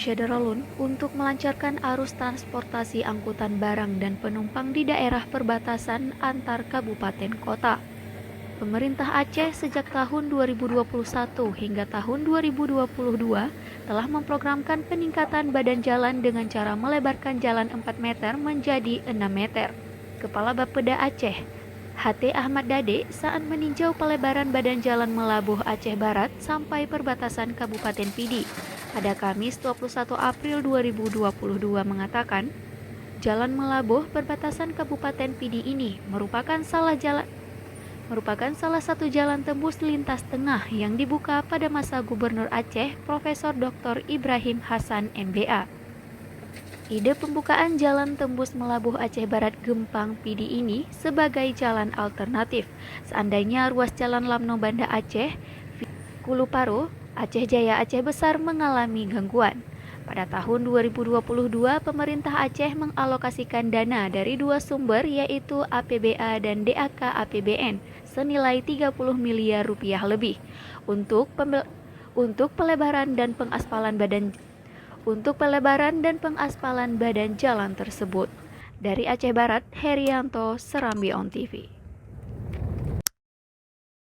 Syederalun untuk melancarkan arus transportasi angkutan barang dan penumpang di daerah perbatasan antar kabupaten kota. Pemerintah Aceh sejak tahun 2021 hingga tahun 2022 telah memprogramkan peningkatan badan jalan dengan cara melebarkan jalan 4 meter menjadi 6 meter. Kepala Bapeda Aceh, HT Ahmad Dade, saat meninjau pelebaran badan jalan Melabuh Aceh Barat sampai perbatasan Kabupaten Pidi pada Kamis 21 April 2022 mengatakan, Jalan Melabuh perbatasan Kabupaten Pidi ini merupakan salah satu jalan tembus lintas tengah yang dibuka pada masa Gubernur Aceh Profesor Dr. Ibrahim Hasan MBA. Ide pembukaan jalan tembus Melabuh Aceh Barat Gempang Pidi ini sebagai jalan alternatif seandainya ruas jalan Lamno Banda Aceh, Kuluparo, Aceh Jaya Aceh Besar mengalami gangguan. Pada tahun 2022, pemerintah Aceh mengalokasikan dana dari dua sumber yaitu APBA dan DAK APBN senilai 30 miliar rupiah lebih untuk pelebaran dan pengaspalan badan jalan tersebut. Dari Aceh Barat, Herianto, Serambi On TV.